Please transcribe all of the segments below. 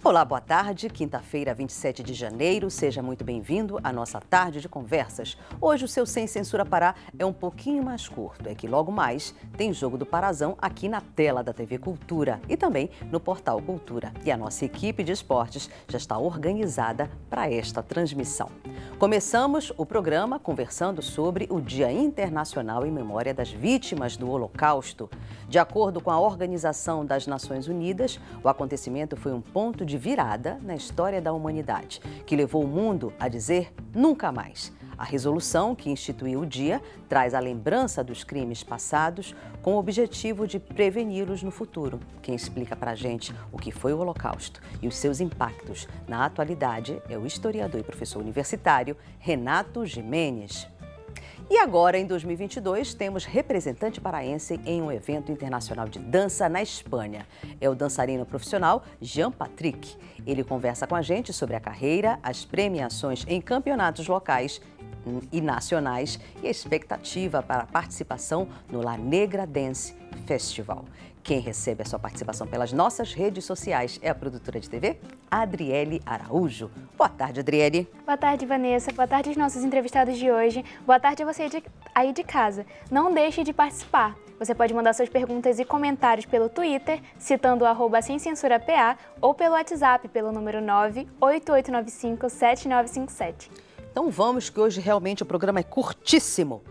Olá, boa tarde. Quinta-feira, 27 de janeiro. Seja muito bem-vindo à nossa tarde de conversas. Hoje o seu Sem Censura Pará é um pouquinho mais curto. É que logo mais tem Jogo do Parazão aqui na tela da TV Cultura e também no Portal Cultura. E a nossa equipe de esportes já está organizada para esta transmissão. Começamos o programa conversando sobre o Dia Internacional em Memória das Vítimas do Holocausto. De acordo com a Organização das Nações Unidas, o acontecimento foi um ponto de virada na história da humanidade, que levou o mundo a dizer nunca mais. A resolução que instituiu o dia traz a lembrança dos crimes passados com o objetivo de preveni-los no futuro. Quem explica para a gente o que foi o Holocausto e os seus impactos na atualidade é o historiador e professor universitário Renato Gimenez. E agora, em 2022, temos representante paraense em um evento internacional de dança na Espanha. É o dançarino profissional Jean Patrick. Ele conversa com a gente sobre a carreira, as premiações em campeonatos locais e nacionais e a expectativa para a participação no La Negra Dance Festival. Quem recebe a sua participação pelas nossas redes sociais é a produtora de TV, Adriele Araújo. Boa tarde, Adriele. Boa tarde, Vanessa. Boa tarde aos nossos entrevistados de hoje. Boa tarde a você aí de casa. Não deixe de participar. Você pode mandar suas perguntas e comentários pelo Twitter, citando o @semcensurapa ou pelo WhatsApp, pelo número 988957957. Então vamos, que hoje realmente o programa é curtíssimo.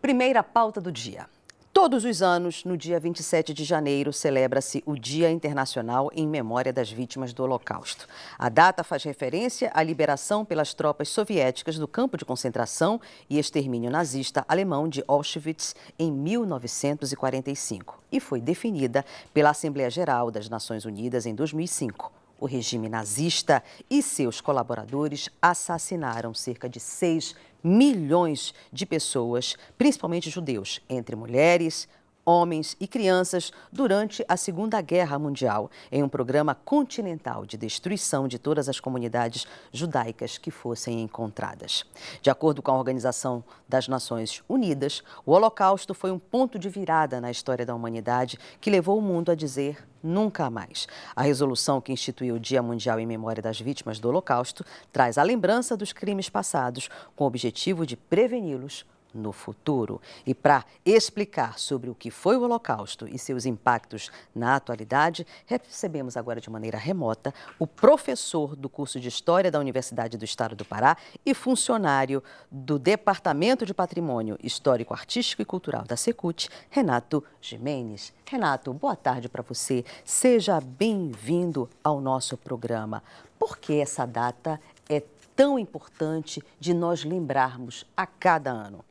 Primeira pauta do dia. Todos os anos, no dia 27 de janeiro, celebra-se o Dia Internacional em Memória das Vítimas do Holocausto. A data faz referência à liberação pelas tropas soviéticas do campo de concentração e extermínio nazista alemão de Auschwitz em 1945 e foi definida pela Assembleia Geral das Nações Unidas em 2005. O regime nazista e seus colaboradores assassinaram cerca de 6 milhões de pessoas, principalmente judeus, entre mulheres, homens e crianças, durante a Segunda Guerra Mundial, em um programa continental de destruição de todas as comunidades judaicas que fossem encontradas. De acordo com a Organização das Nações Unidas, o Holocausto foi um ponto de virada na história da humanidade que levou o mundo a dizer nunca mais. A resolução que instituiu o Dia Mundial em Memória das Vítimas do Holocausto traz a lembrança dos crimes passados com o objetivo de preveni-los no futuro. E para explicar sobre o que foi o Holocausto e seus impactos na atualidade, recebemos agora de maneira remota o professor do curso de História da Universidade do Estado do Pará e funcionário do Departamento de Patrimônio Histórico, Artístico e Cultural da Secult, Renato Gimenez. Renato, boa tarde para você. Seja bem-vindo ao nosso programa. Por que essa data é tão importante de nós lembrarmos a cada ano?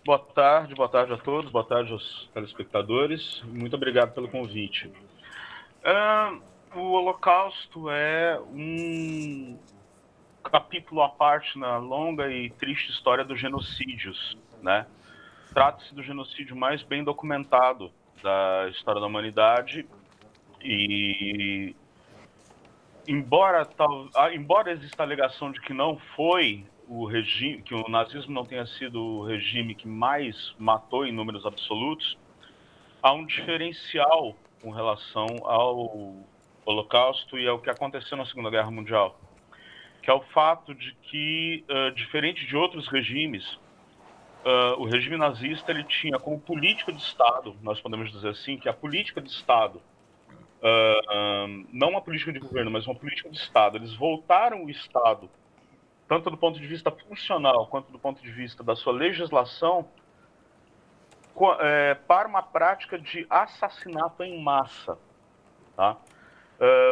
Boa tarde a todos, boa tarde aos telespectadores. Muito obrigado pelo convite. O Holocausto é um capítulo à parte na longa e triste história dos genocídios, né? Trata-se do genocídio mais bem documentado da história da humanidade e, embora exista a alegação de que não foi o regime, que o nazismo não tenha sido o regime que mais matou em números absolutos, há um diferencial com relação ao Holocausto e ao que aconteceu na Segunda Guerra Mundial, que é o fato de que, diferente de outros regimes, o regime nazista ele tinha como política de Estado, nós podemos dizer assim, que a política de Estado, não uma política de governo, mas uma política de Estado, eles voltaram o Estado tanto do ponto de vista funcional quanto do ponto de vista da sua legislação, para uma prática de assassinato em massa. Tá?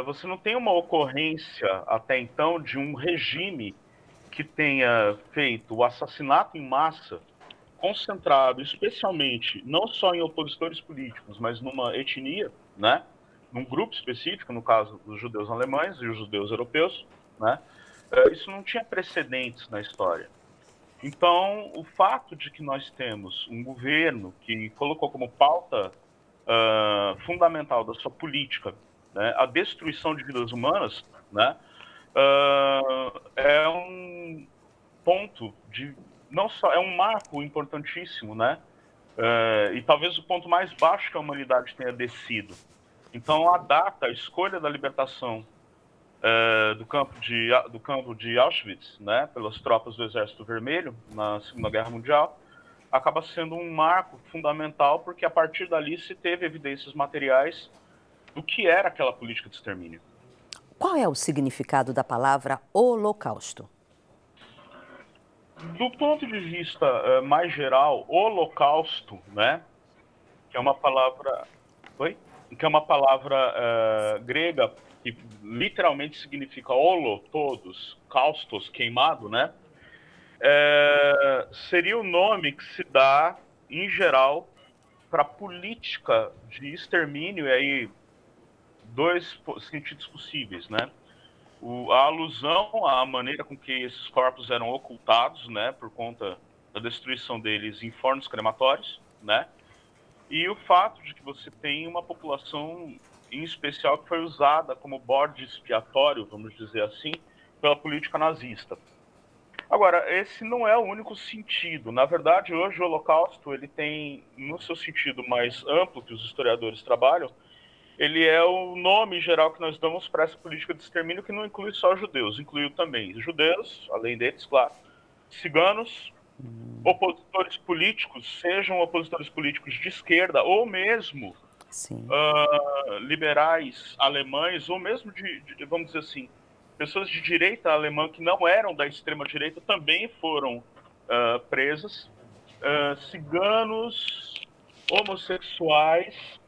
Você não tem uma ocorrência, até então, de um regime que tenha feito o assassinato em massa concentrado especialmente, não só em opositores políticos, mas numa etnia, né? Num grupo específico, no caso dos judeus alemães e os judeus europeus, né? Isso não tinha precedentes na história. Então, o fato de que nós temos um governo que colocou como pauta fundamental da sua política, né, a destruição de vidas humanas, né, é um ponto de... não só é um marco importantíssimo, né, e talvez o ponto mais baixo que a humanidade tenha descido. Então, a data, a escolha da libertação do campo de Auschwitz, né, pelas tropas do Exército Vermelho na Segunda Guerra Mundial, acaba sendo um marco fundamental, porque a partir dali se teve evidências materiais do que era aquela política de extermínio. Qual é o significado da palavra holocausto? Do ponto de vista mais geral, holocausto, né, que é uma palavra, que é uma palavra grega que literalmente significa holo, todos, kaustos, queimado, né? Seria o nome que se dá, em geral, para a política de extermínio, e aí dois sentidos possíveis, né? A alusão à maneira com que esses corpos eram ocultados, né, por conta da destruição deles em fornos crematórios, né? E o fato de que você tem uma população em especial que foi usada como bode expiatório, vamos dizer assim, pela política nazista. Agora, esse não é o único sentido. Na verdade, hoje o Holocausto, ele tem, no seu sentido mais amplo que os historiadores trabalham, ele é o nome geral que nós damos para essa política de extermínio, que não inclui só judeus, inclui também judeus, além deles, claro, ciganos, opositores políticos, sejam opositores políticos de esquerda ou mesmo liberais alemães, ou mesmo vamos dizer assim, pessoas de direita alemã que não eram da extrema-direita também foram presas, ciganos, homossexuais,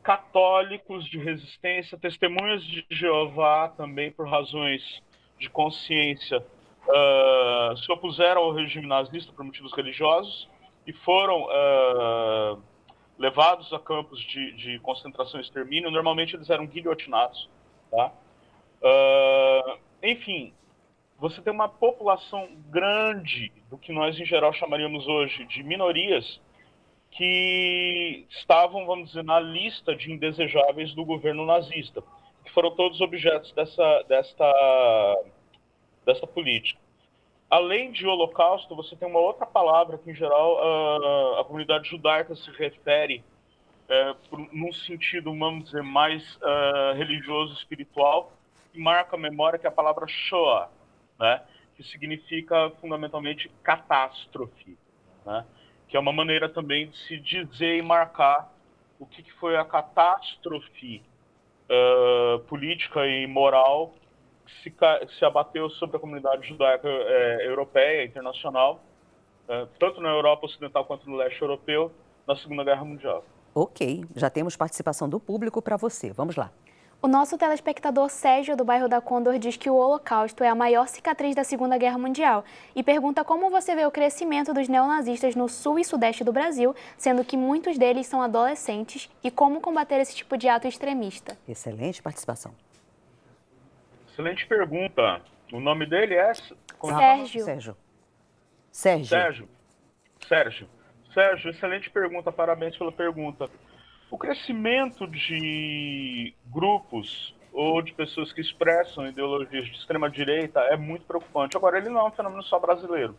católicos de resistência, testemunhas de Jeová também por razões de consciência se opuseram ao regime nazista por motivos religiosos e foram levados a campos de concentração e extermínio. Normalmente eles eram guilhotinados, tá? Enfim, você tem uma população grande do que nós em geral chamaríamos hoje de minorias que estavam, vamos dizer, na lista de indesejáveis do governo nazista, que foram todos objetos dessa política. Além de holocausto, você tem uma outra palavra que, em geral, a comunidade judaica se refere num sentido, vamos dizer, mais religioso, espiritual, que marca a memória, que é a palavra Shoah, né? Que significa, fundamentalmente, catástrofe, né? Que é uma maneira também de se dizer e marcar o que foi a catástrofe política e moral que se abateu sobre a comunidade judaica europeia, internacional, tanto na Europa Ocidental quanto no leste europeu, na Segunda Guerra Mundial. Ok, já temos participação do público para você. Vamos lá. O nosso telespectador Sérgio, do bairro da Condor, diz que o Holocausto é a maior cicatriz da Segunda Guerra Mundial e pergunta como você vê o crescimento dos neonazistas no sul e sudeste do Brasil, sendo que muitos deles são adolescentes, e como combater esse tipo de ato extremista. Excelente participação. Excelente pergunta. O nome dele é? Sérgio, excelente pergunta, parabéns pela pergunta. O crescimento de grupos ou de pessoas que expressam ideologias de extrema-direita é muito preocupante. Agora, ele não é um fenômeno só brasileiro.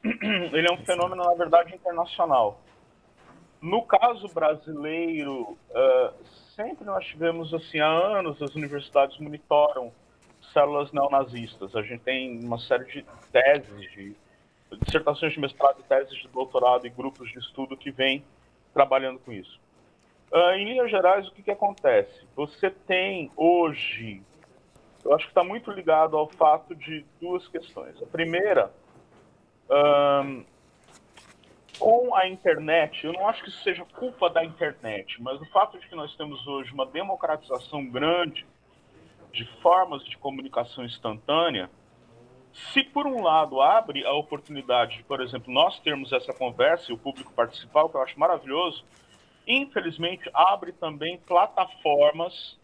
Ele é um fenômeno, na verdade, internacional. No caso brasileiro, sempre nós tivemos, assim, há anos, as universidades monitoram células neonazistas. A gente tem uma série de teses, de dissertações de mestrado, teses de doutorado e grupos de estudo que vêm trabalhando com isso. Em linhas gerais, o que acontece? Você tem hoje, eu acho que está muito ligado ao fato de duas questões. A primeira, com a internet, eu não acho que isso seja culpa da internet, mas o fato de que nós temos hoje uma democratização grande de formas de comunicação instantânea, se por um lado abre a oportunidade de, por exemplo, nós termos essa conversa e o público participar, o que eu acho maravilhoso, infelizmente abre também plataformas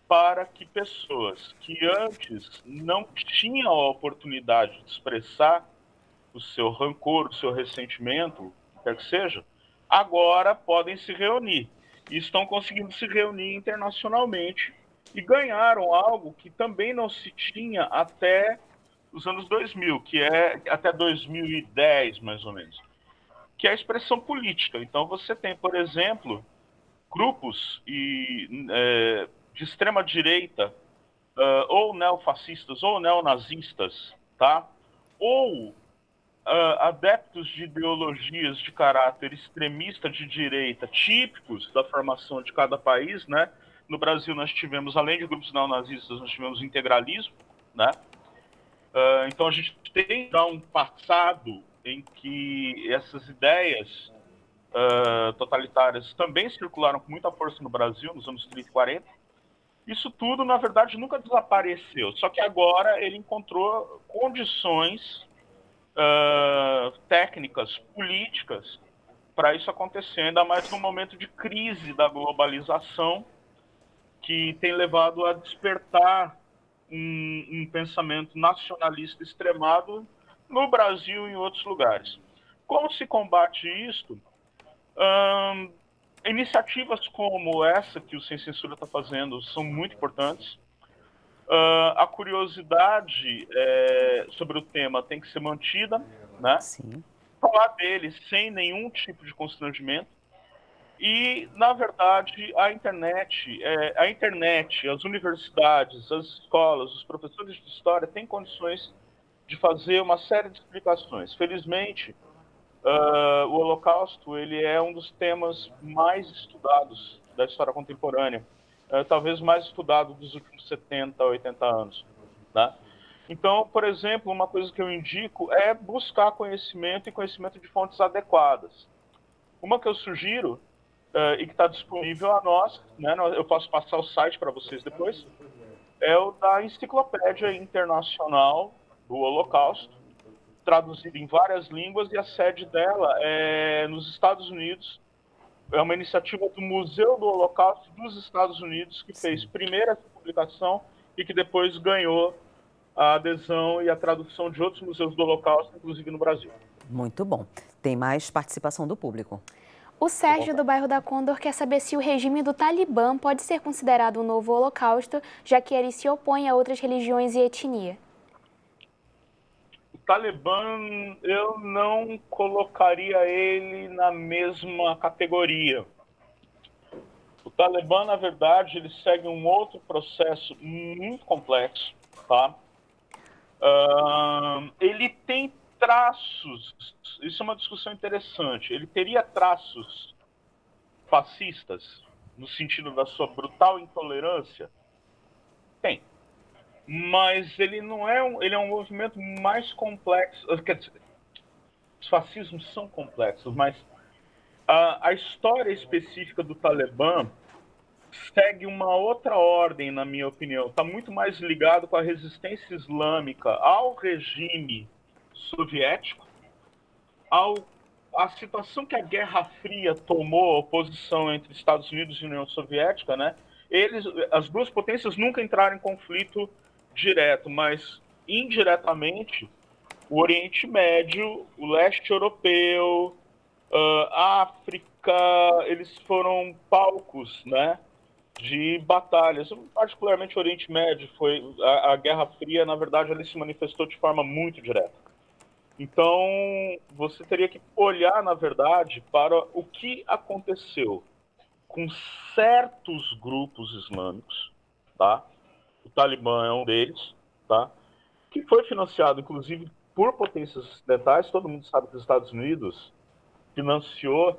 para que pessoas que antes não tinham a oportunidade de expressar o seu rancor, o seu ressentimento, quer que seja, agora podem se reunir. E estão conseguindo se reunir internacionalmente e ganharam algo que também não se tinha até os anos 2000, que é até 2010, mais ou menos, que é a expressão política. Então você tem, por exemplo, grupos de extrema direita, ou neofascistas ou neonazistas, tá? Ou adeptos de ideologias de caráter extremista de direita, típicos da formação de cada país, né? No Brasil nós tivemos, além de grupos neonazistas, nós tivemos o integralismo, né? Então a gente tem já um passado em que essas ideias totalitárias também circularam com muita força no Brasil, nos anos 30 e 40. Isso tudo, na verdade, nunca desapareceu, só que agora ele encontrou condições técnicas, políticas, para isso acontecer, ainda mais num momento de crise da globalização, que tem levado a despertar um pensamento nacionalista extremado no Brasil e em outros lugares. Como se combate isto? Iniciativas como essa que o Sem Censura está fazendo são muito importantes. A curiosidade sobre o tema tem que ser mantida, né? Sim. Falar dele sem nenhum tipo de constrangimento. E, na verdade, a internet, as universidades, as escolas, os professores de história têm condições de fazer uma série de explicações. Felizmente, o Holocausto ele é um dos temas mais estudados da história contemporânea, talvez mais estudado dos últimos 70, 80 anos, né? Então, por exemplo, uma coisa que eu indico é buscar conhecimento e conhecimento de fontes adequadas. Uma que eu sugiro, e que está disponível a nós, né, eu posso passar o site para vocês depois, é o da Enciclopédia Internacional do Holocausto, traduzido em várias línguas, e a sede dela é nos Estados Unidos. É uma iniciativa do Museu do Holocausto dos Estados Unidos, que fez primeiro essa publicação e que depois ganhou a adesão e a tradução de outros museus do Holocausto, inclusive no Brasil. Muito bom. Tem mais participação do público. O Sérgio, do bairro da Condor, quer saber se o regime do Talibã pode ser considerado um novo holocausto, já que ele se opõe a outras religiões e etnia. O Talibã, eu não colocaria ele na mesma categoria. O Talibã, na verdade, ele segue um outro processo muito complexo, tá? Ele tem traços, isso é uma discussão interessante, ele teria traços fascistas, no sentido da sua brutal intolerância? Tem. Mas ele não é ele é um movimento mais complexo, quer dizer, os fascismos são complexos, mas a história específica do Talibã segue uma outra ordem, na minha opinião. Está muito mais ligado com a resistência islâmica ao regime soviético, a situação que a Guerra Fria tomou, a oposição entre Estados Unidos e União Soviética, né? As duas potências nunca entraram em conflito direto, mas indiretamente o Oriente Médio, o leste europeu, a África, eles foram palcos, né, de batalhas. Particularmente o Oriente Médio, a Guerra Fria, na verdade, ela se manifestou de forma muito direta. Então, você teria que olhar, na verdade, para o que aconteceu com certos grupos islâmicos, tá? O Talibã é um deles, tá? Que foi financiado, inclusive, por potências ocidentais. Todo mundo sabe que os Estados Unidos financiou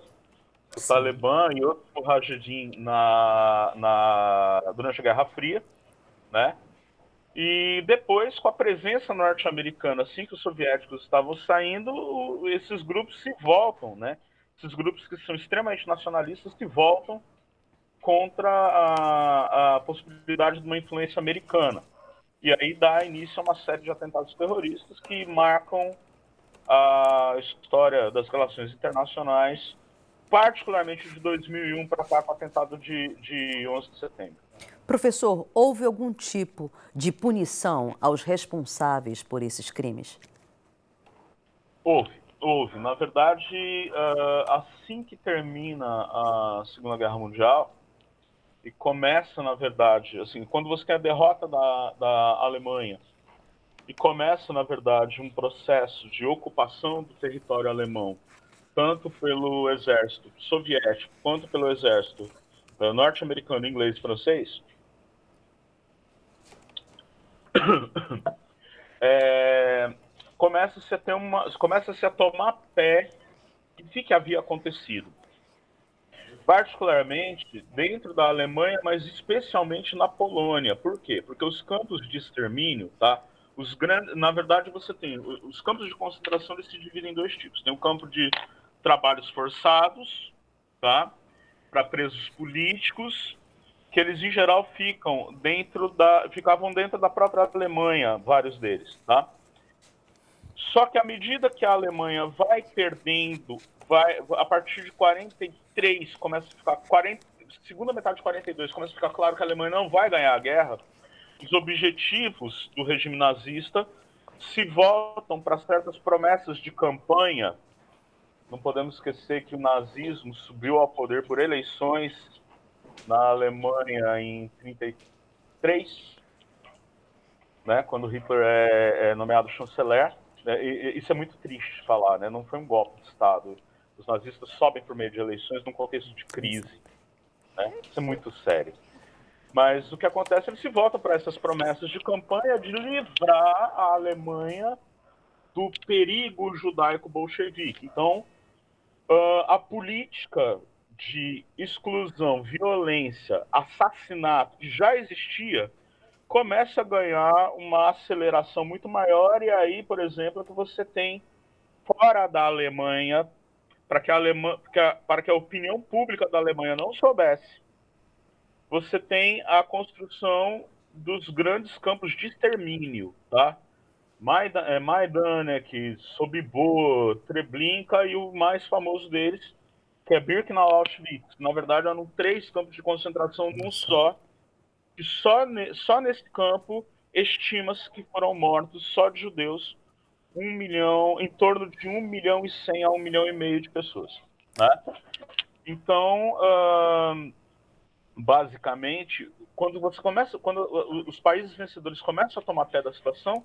o Talibã e outros mujahedin durante a Guerra Fria, né? E depois, com a presença norte-americana, assim que os soviéticos estavam saindo, esses grupos se voltam, né? Esses grupos que são extremamente nacionalistas se voltam contra a possibilidade de uma influência americana. E aí dá início a uma série de atentados terroristas que marcam a história das relações internacionais, particularmente de 2001 para cá, com o atentado de 11 de setembro. Professor, houve algum tipo de punição aos responsáveis por esses crimes? Houve. Na verdade, assim que termina a Segunda Guerra Mundial, e começa, na verdade, assim, quando você tem a derrota da Alemanha, e começa, na verdade, um processo de ocupação do território alemão, tanto pelo exército soviético quanto pelo exército norte-americano, inglês e francês, começa-se a tomar pé do que havia acontecido. Particularmente dentro da Alemanha, mas especialmente na Polônia. Por quê? Porque os campos de extermínio, tá? Na verdade, você tem os campos de concentração, eles se dividem em dois tipos. Tem o campo de trabalhos forçados, tá? Para presos políticos, que eles em geral ficavam dentro da própria Alemanha, vários deles, tá? Só que à medida que a Alemanha vai perdendo, a partir de 43, começa a ficar segunda metade de 42, começa a ficar claro que a Alemanha não vai ganhar a guerra, os objetivos do regime nazista se voltam para certas promessas de campanha. Não podemos esquecer que o nazismo subiu ao poder por eleições na Alemanha em 33, né, quando Hitler é nomeado chanceler. Isso é muito triste de falar, né? Não foi um golpe de Estado. Os nazistas sobem por meio de eleições num contexto de crise, né? Isso é muito sério. Mas o que acontece, ele se volta para essas promessas de campanha de livrar a Alemanha do perigo judaico-bolchevique. Então, a política de exclusão, violência, assassinato que já existia, começa a ganhar uma aceleração muito maior, e aí, por exemplo, que você tem fora da Alemanha, para que a opinião pública da Alemanha não soubesse, você tem a construção dos grandes campos de extermínio, tá? Majdanek, Sobibor, Treblinka e o mais famoso deles, que é Birkenau-Auschwitz. Na verdade, eram 3 campos de concentração num só, e só nesse campo estima-se que foram mortos só de judeus 1 milhão, em torno de 1 milhão e 100 a 1 milhão e meio de pessoas, né? Então, basicamente, quando os países vencedores começam a tomar pé da situação,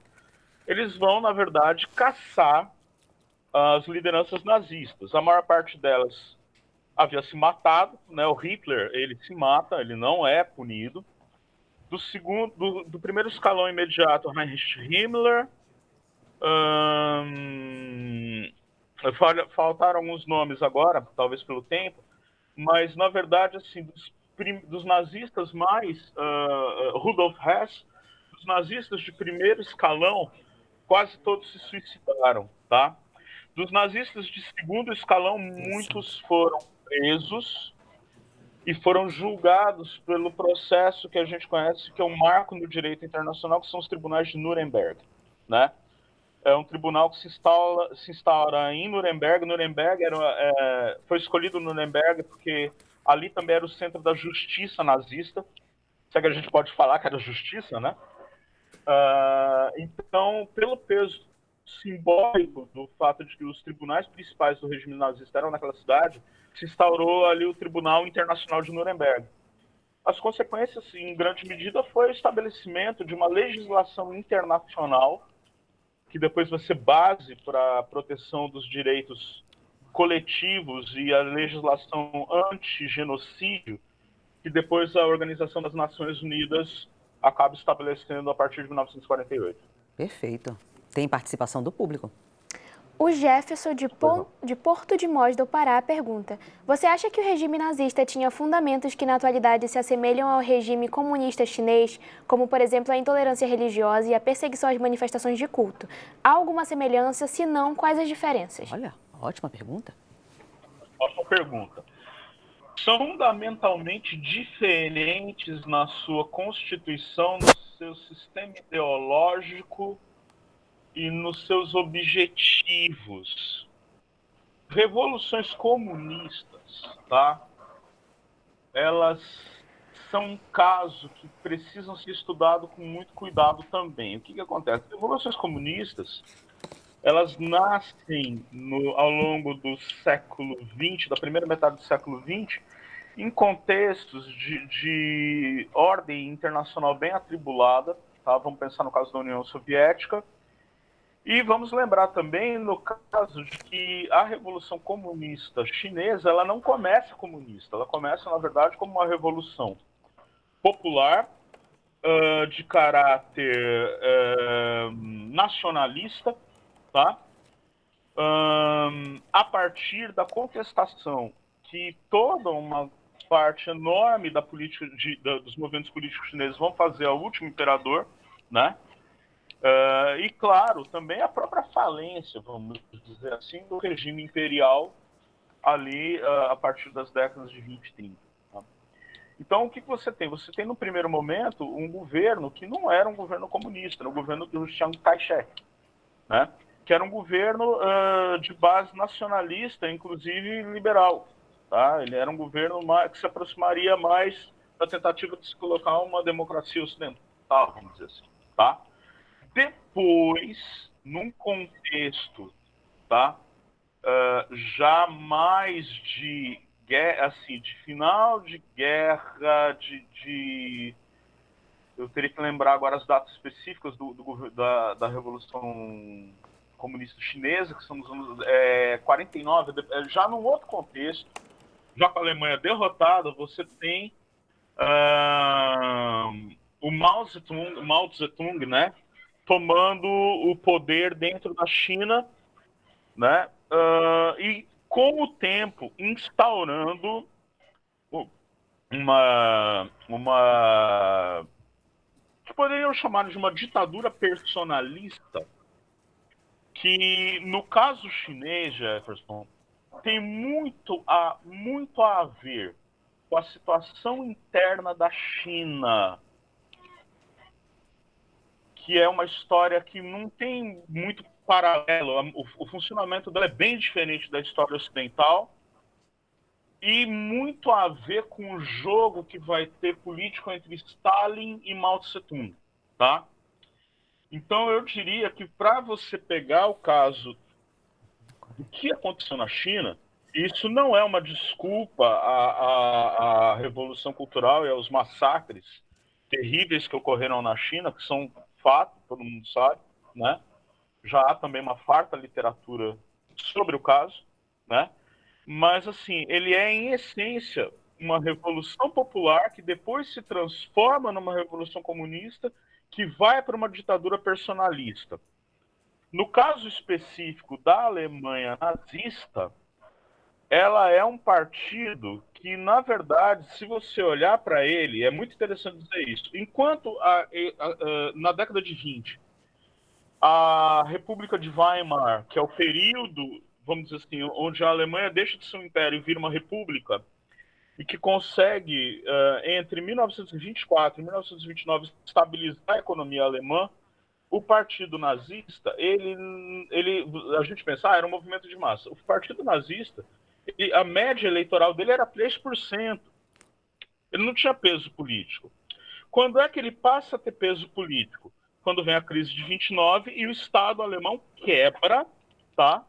eles vão, na verdade, caçar as lideranças nazistas. A maior parte delas havia se matado, né? O Hitler, ele se mata, ele não é punido. Do primeiro escalão imediato, Heinrich Himmler. Faltaram alguns nomes agora, talvez pelo tempo, mas na verdade, assim, dos nazistas mais Rudolf Hess, dos nazistas de primeiro escalão, quase todos se suicidaram, tá? Dos nazistas de segundo escalão, muitos foram presos e foram julgados pelo processo que a gente conhece, que é um marco no direito internacional, que são os tribunais de Nuremberg, né? É um tribunal que se instaura em Nuremberg. Nuremberg foi escolhido Nuremberg porque ali também era o centro da justiça nazista. Se é que a gente pode falar que era justiça, né? Então, pelo peso simbólico do fato de que os tribunais principais do regime nazista eram naquela cidade, se instaurou ali o Tribunal Internacional de Nuremberg. As consequências, em grande medida, foi o estabelecimento de uma legislação internacional que depois vai ser base para a proteção dos direitos coletivos e a legislação anti-genocídio, que depois a Organização das Nações Unidas acaba estabelecendo a partir de 1948. Perfeito. Tem participação do público. O Jefferson de Porto de Mós do Pará pergunta: você acha que o regime nazista tinha fundamentos que na atualidade se assemelham ao regime comunista chinês, como por exemplo a intolerância religiosa e a perseguição às manifestações de culto? Há alguma semelhança? Se não, quais as diferenças? Olha, ótima pergunta. Ótima pergunta. São fundamentalmente diferentes na sua constituição, no seu sistema ideológico e nos seus objetivos. Revoluções comunistas, tá? Elas são um caso que precisam ser estudados com muito cuidado também. O que acontece? Revoluções comunistas, elas nascem ao longo do século XX, da primeira metade do século XX, em contextos de ordem internacional bem atribulada, tá? Vamos pensar no caso da União Soviética, E vamos lembrar também, no caso, de que a Revolução Comunista Chinesa, ela não começa comunista, ela começa, na verdade, como uma revolução popular, de caráter nacionalista, tá? A partir da contestação que toda uma parte enorme da política dos movimentos políticos chineses vão fazer ao último imperador, né? E, claro, também a própria falência, vamos dizer assim, do regime imperial ali a partir das décadas de 20 e 30. Tá? Então, o que você tem? Você tem, no primeiro momento, um governo que não era um governo comunista, era um governo do Chiang Kai-shek, né? Que era um governo de base nacionalista, inclusive liberal. Tá? Ele era um governo que se aproximaria mais da tentativa de se colocar uma democracia ocidental, vamos dizer assim. Tá? Depois, num contexto, tá, já mais de guerra, assim, de final de guerra, eu teria que lembrar agora as datas específicas da Revolução Comunista Chinesa, que são nos anos 49, já num outro contexto, já com a Alemanha derrotada, você tem o Mao Zedong, né, tomando o poder dentro da China, né, e com o tempo instaurando uma que poderiam chamar de uma ditadura personalista, que no caso chinês, Jefferson, tem muito a ver com a situação interna da China, que é uma história que não tem muito paralelo. O funcionamento dela é bem diferente da história ocidental e muito a ver com o jogo que vai ter político entre Stalin e Mao Tse-tung, tá? Então eu diria que para você pegar o caso do que aconteceu na China, isso não é uma desculpa à Revolução Cultural e aos massacres terríveis que ocorreram na China, que são fato, todo mundo sabe, né? Já há também uma farta literatura sobre o caso, né? Mas, assim, ele é, em essência, uma revolução popular que depois se transforma numa revolução comunista que vai para uma ditadura personalista. No caso específico da Alemanha nazista, ela é um partido que, na verdade, se você olhar para ele, é muito interessante dizer isso. Enquanto, na década de 20, a República de Weimar, que é o período, vamos dizer assim, onde a Alemanha deixa de ser um império e vira uma república, e que consegue, entre 1924 e 1929, estabilizar a economia alemã, o partido nazista, a gente pensa, era um movimento de massa. O partido nazista, a média eleitoral dele era 3%. Ele não tinha peso político. Quando é que ele passa a ter peso político? Quando vem a crise de 29 e o Estado alemão quebra, tá?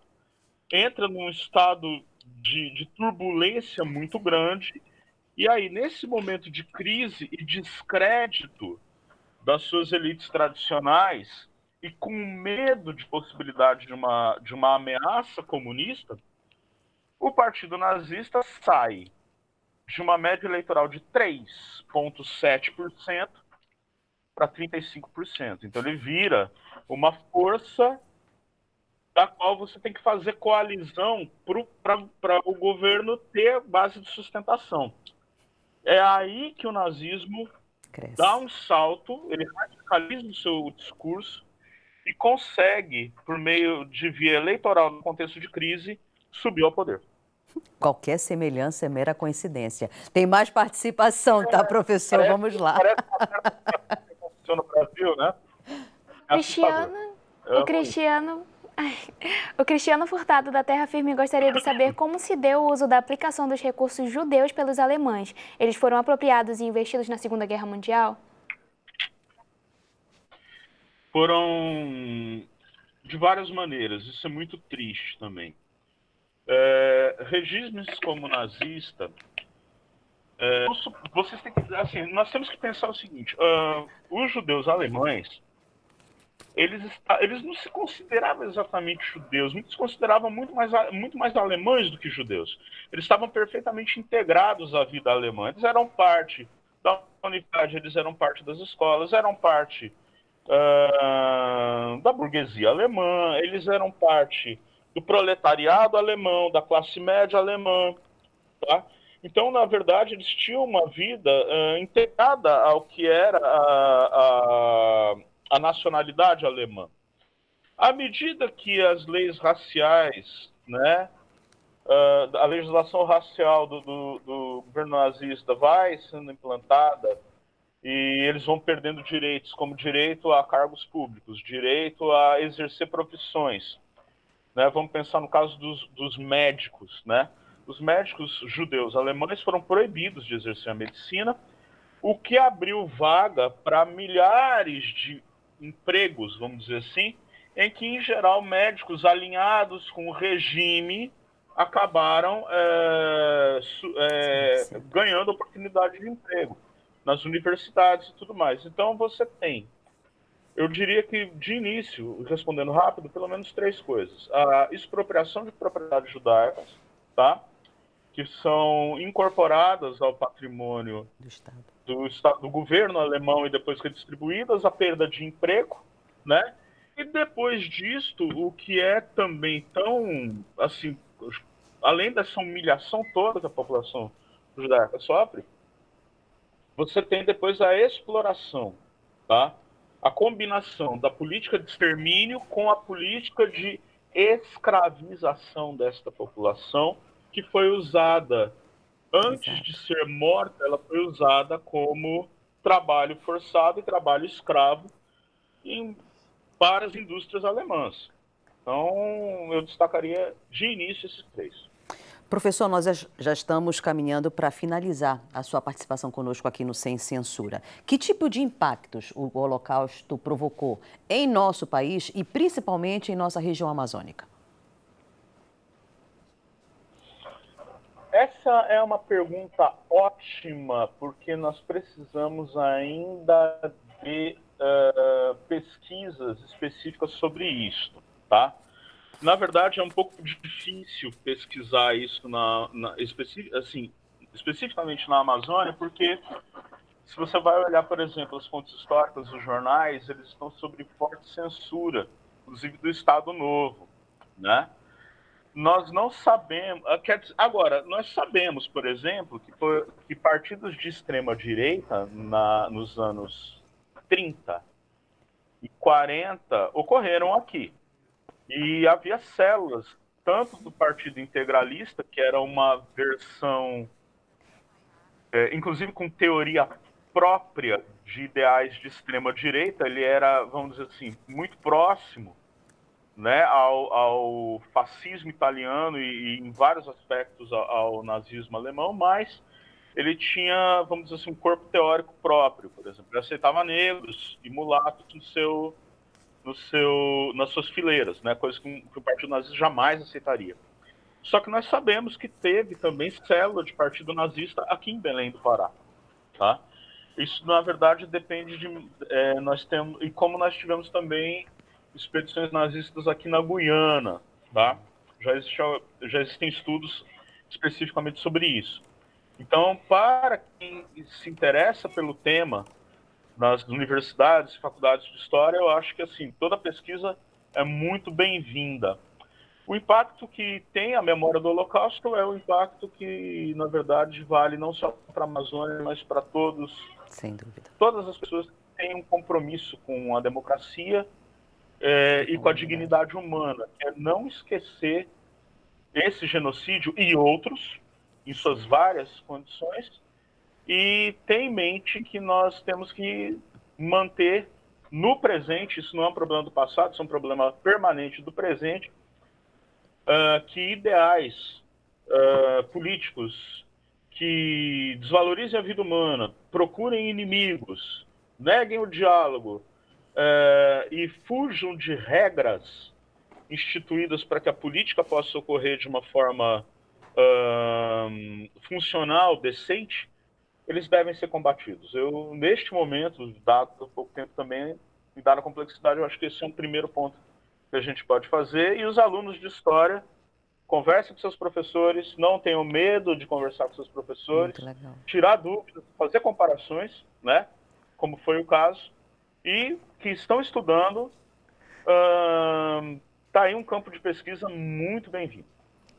Entra num estado de turbulência muito grande, e aí, nesse momento de crise e descrédito das suas elites tradicionais, e com medo de possibilidade de uma ameaça comunista, o partido nazista sai de uma média eleitoral de 3,7% para 35%. Então ele vira uma força da qual você tem que fazer coalizão para o governo ter base de sustentação. É aí que o nazismo dá um salto, ele radicaliza o seu discurso e consegue, por meio de via eleitoral no contexto de crise, subir ao poder. Qualquer semelhança é mera coincidência. Tem mais participação, tá, professor? Vamos lá. Parece que aconteceu no Brasil, né? O Cristiano Furtado, da Terra Firme, gostaria de saber como se deu o uso da aplicação dos recursos judeus pelos alemães. Eles foram apropriados e investidos na Segunda Guerra Mundial? Foram de várias maneiras. Isso é muito triste também. Regimes como o nazista, vocês têm que, assim, nós temos que pensar o seguinte: os judeus alemães, eles não se consideravam exatamente judeus, muitos se consideravam muito mais alemães do que judeus. Eles estavam perfeitamente integrados à vida alemã. Eles eram parte da universidade, eles eram parte das escolas, eram parte da burguesia alemã, eles eram parte do proletariado alemão, da classe média alemã, tá? Então, na verdade, eles tinham uma vida integrada ao que era a nacionalidade alemã. À medida que as leis raciais, né, a legislação racial do governo nazista vai sendo implantada e eles vão perdendo direitos, como direito a cargos públicos, direito a exercer profissões, né? Vamos pensar no caso dos médicos, né? Os médicos judeus alemães foram proibidos de exercer a medicina, o que abriu vaga para milhares de empregos, vamos dizer assim, em que, em geral, médicos alinhados com o regime acabaram ganhando oportunidade de emprego nas universidades e tudo mais. Então, você tem, eu diria que, de início, respondendo rápido, pelo menos 3 coisas. A expropriação de propriedades judaicas, tá? Que são incorporadas ao patrimônio do governo alemão e depois redistribuídas, a perda de emprego, né? E depois disto, o que é também tão, assim, além dessa humilhação toda que a população judaica sofre, você tem depois a exploração, tá? A combinação da política de extermínio com a política de escravização desta população, que foi usada, antes de ser morta, ela foi usada como trabalho forçado e trabalho escravo para as indústrias alemãs. Então, eu destacaria de início esses 3. Professor, nós já estamos caminhando para finalizar a sua participação conosco aqui no Sem Censura. Que tipo de impactos o Holocausto provocou em nosso país e principalmente em nossa região amazônica? Essa é uma pergunta ótima, porque nós precisamos ainda de pesquisas específicas sobre isso, tá? Na verdade, é um pouco difícil pesquisar isso especificamente na Amazônia, porque se você vai olhar, por exemplo, as fontes históricas dos jornais, eles estão sob forte censura, inclusive do Estado Novo, né? Nós não sabemos... Agora, nós sabemos, por exemplo, que partidos de extrema-direita, nos anos 30 e 40, ocorreram aqui. E havia células, tanto do Partido Integralista, que era uma versão, inclusive com teoria própria de ideais de extrema-direita, ele era, vamos dizer assim, muito próximo, né, ao fascismo italiano e em vários aspectos ao nazismo alemão, mas ele tinha, vamos dizer assim, um corpo teórico próprio, por exemplo. Ele aceitava negros e mulatos nas suas fileiras, né? Coisa que o Partido Nazista jamais aceitaria. Só que nós sabemos que teve também célula de Partido Nazista aqui em Belém do Pará, tá? Isso, na verdade, depende de... nós temos, e como nós tivemos também expedições nazistas aqui na Guiana, tá? Já existem estudos especificamente sobre isso. Então, para quem se interessa pelo tema, nas universidades e faculdades de história, eu acho que assim, toda pesquisa é muito bem-vinda. O impacto que tem a memória do Holocausto é o impacto que, na verdade, vale não só para a Amazônia, mas para todos. Sem dúvida. Todas as pessoas que têm um compromisso com a democracia e com a dignidade humana. É não esquecer esse genocídio e outros, em suas várias condições, e ter em mente que nós temos que manter no presente, isso não é um problema do passado, isso é um problema permanente do presente, que ideais políticos que desvalorizem a vida humana, procurem inimigos, neguem o diálogo e fujam de regras instituídas para que a política possa ocorrer de uma forma funcional, decente, eles devem ser combatidos. Eu, neste momento, dado pouco tempo também, E dada a complexidade, eu acho que esse é um primeiro ponto que a gente pode fazer. E os alunos de história, conversem com seus professores, não tenham medo de conversar com seus professores, tirar dúvidas, fazer comparações, né? Como foi o caso, e que estão estudando, está aí um campo de pesquisa muito bem-vindo.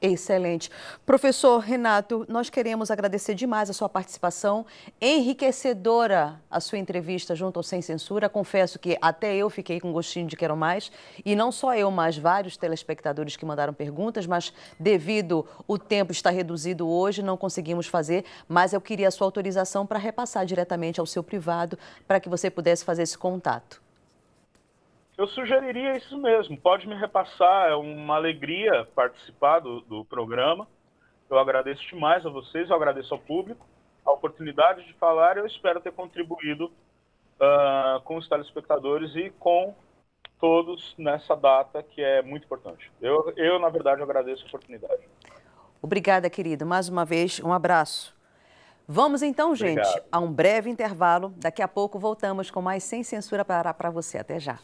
Excelente. Professor Renato, nós queremos agradecer demais a sua participação, enriquecedora a sua entrevista junto ao Sem Censura. Confesso que até eu fiquei com gostinho de quero mais, e não só eu, mas vários telespectadores que mandaram perguntas, mas devido o tempo estar reduzido hoje, não conseguimos fazer, mas eu queria a sua autorização para repassar diretamente ao seu privado, para que você pudesse fazer esse contato. Eu sugeriria isso mesmo, pode me repassar, é uma alegria participar do programa. Eu agradeço demais a vocês, eu agradeço ao público a oportunidade de falar, e eu espero ter contribuído com os telespectadores e com todos nessa data que é muito importante. Eu na verdade, agradeço a oportunidade. Obrigada, querido. Mais uma vez, um abraço. Vamos então, gente, a um breve intervalo. Daqui a pouco voltamos com mais Sem Censura para você. Até já.